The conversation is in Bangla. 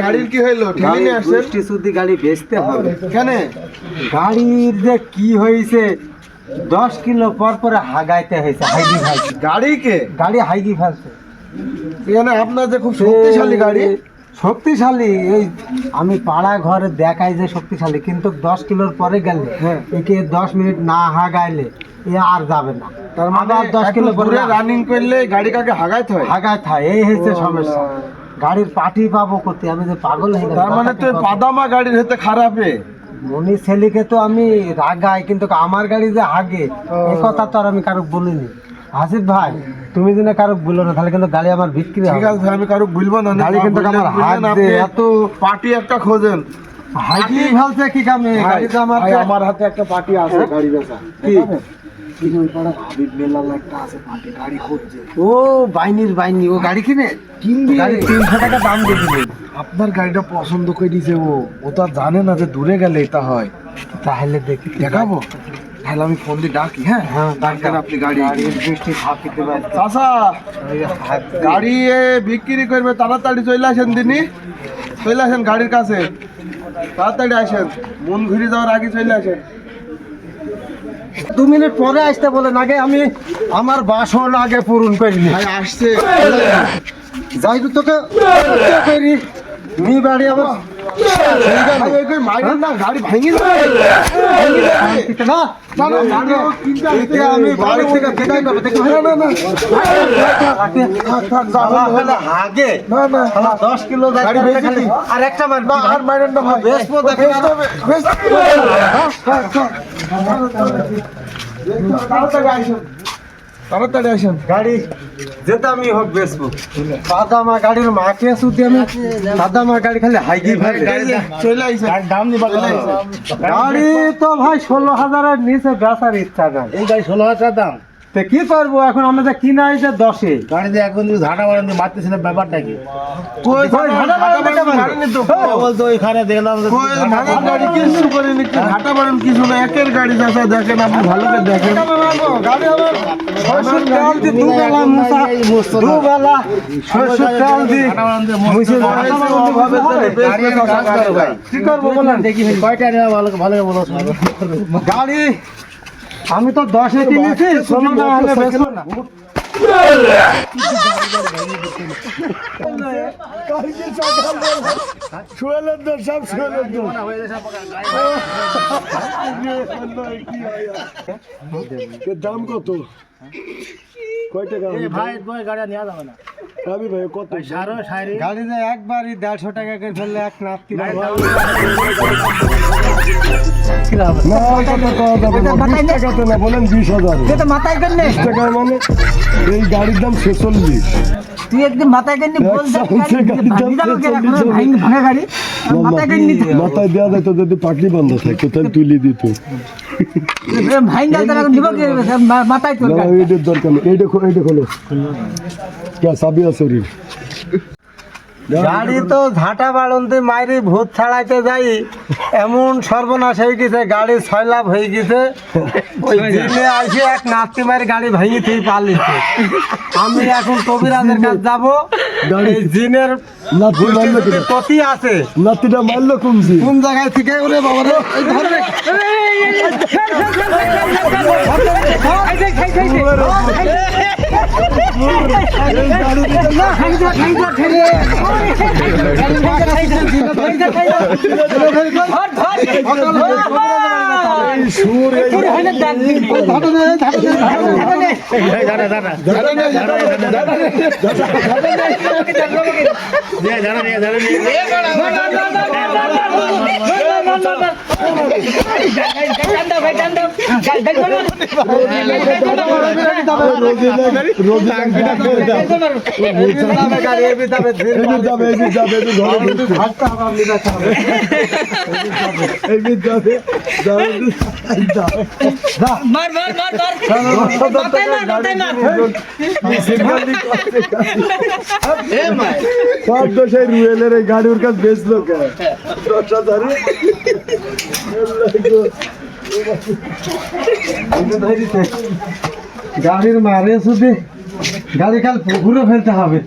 গাড়ির কি হইলো? গাড়ি বেচতে হবে কেন? গাড়ির যে কি হয়েছে 10 কিলো পর পরে হাগাইতে হয়েছে। গাড়ি হাইগি ফেলছে। আপনার যে খুব শক্তিশালী গাড়ি, শক্তিশালী এই আমি পাড়া ঘরে দেখাই যে শক্তিশালী, কিন্তু 10 কিলোর পরে গেলে একে 10 মিনিট না হাগাইলে এ আর যাবে না। তার মানে 10 কিলো পরে রানিং করলে গাড়ি কাকে হাগাইতে হয়, এই হচ্ছে সমস্যা। গাড়ির পাটি পাবো করতে আমি যে পাগল হয়ে গেলাম। তার মানে তুই পাদামা গাড়ির হতে খারাপে মনি ছেলেকে তো আমি রাগাই, কিন্তু আমার গাড়ি যে হাগে এই কথা তো আর আমি কারো বলিনি। হাসিফ ভাই তুমি যদি কারো বলো না তাহলে কিন্তু গাড়ি আমার বিক্রি হবে। ঠিক আছে ভাই, আমি কারো বলবো না। গাড়ি কিন্তু আমার হাতে এত পার্টি একটা খোঁজেন। হাইকি ফেলছে কি কামে? গাড়ি তো আমার হাতে একটা পার্টি আছে গাড়ি বেচা। ও বাইনির ও গাড়ি কিনবি, গাড়ি 300 টাকা দাম দিয়ে দিবে। আপনার গাড়িটা পছন্দ করে দিয়েছে ও তো আর জানে না যে দূরে গেলে এটা হয়। তাহলে দেখি দেখাবো, তাহলে আমি ফোন দিয়ে ডাকি। হ্যাঁ ডাকেন আপনি গাড়ি। চাচা গাড়ি বিক্রি করবে, তাড়াতাড়ি চলে আসেন। চলে আসেন গাড়ির কাছে, তাড়াতাড়ি আসেন, মন ঘুরে যাওয়ার আগে চলে আসেন। 2 মিনিট পরে আসতে বলেন, আগে আমি আমার বাসন আগে পূরণ করিনি। আসছে যাই তো তোকে করি নি বাড়ি আবার না গাড়ি ভেঙে না আমি বাড়ি থেকে বিদায় করবো। আগে 10 কিলো আর একটা আর মাইরেন না ভাই, তাড়াতাড়ি আসেন। গাড়ি যেটা আমি হোক বেসবো। দাদামা গাড়ির মাকে শুধু আমি দাদামা গাড়ি খালি হাইগি চলে আইছে। গাড়ি তো ভাই 16,000-এর নিচে বেচার ইচ্ছা নাই। এই গাড়ি 16,000 দাম। তো কি করবো এখন? আমাদের কিনা হয়েছে 10-এ। গাড়িতে এখন যদি ঝাঁটা মারেন মারতেছে না, ব্যাপারটা কি? ওইখানে দেখলাম ঘাটা মারেন কিছু না, একের গাড়ি চাষা দেখেন, আপনি ভালো করে দেখেন। গাড়ি আবার সরষের তেল দিয়ে দুবেলা সরষের তেল দিয়ে কি করবো বলেন? দেখি কয়টা নেওয়া ভালো ভালো বলো। গাড়ি আমি তো 10-এ কিনেছি, 16 না হলে বেচবো না। দাম কত? কয় টাকা? ভাই গাড়ি নেওয়া যাবে না। আমি ভাই কত? গাড়ি যে একবারই 150 টাকা করে ফেললে এক নাতি বলেন 20,000 মাথায় কেন টাকা, মানে এই গাড়ির দাম 46। তুই একদিন মাথায় কেন মাথায় দেওয়া যেত যদি পাটলি বন্ধ থাকতো তাহলে তুলে দিত। মাথায় এইটার দরকার নেই, এইটা খোলো। চাবি আছে। গাড়ি তো ঝাঁটা বাড়ন্তে মাইরি ভূত ছাড়াইতে যাই, এমন সর্বনাশ হয়ে গেছে, গাড়ি 6 লাভ হয়ে গেছে। ওই দিনে আসে এক নাতি মারি গাড়ি ভেঙে থেকে পালিয়েছে। আমি এখন কবিরাজের কাছে যাবো। জিনের কতি আছে, নাতিটা মারলো কমছে কোন জায়গায় থেকে? ওরে বাবা রে, সেই রুয়েলের এই গাড়ি ওর কাছে বেচলো কে 10,000। গাড়ির মারে শুধু গাড়ি খাল পুকুরে ফেলতে হবে।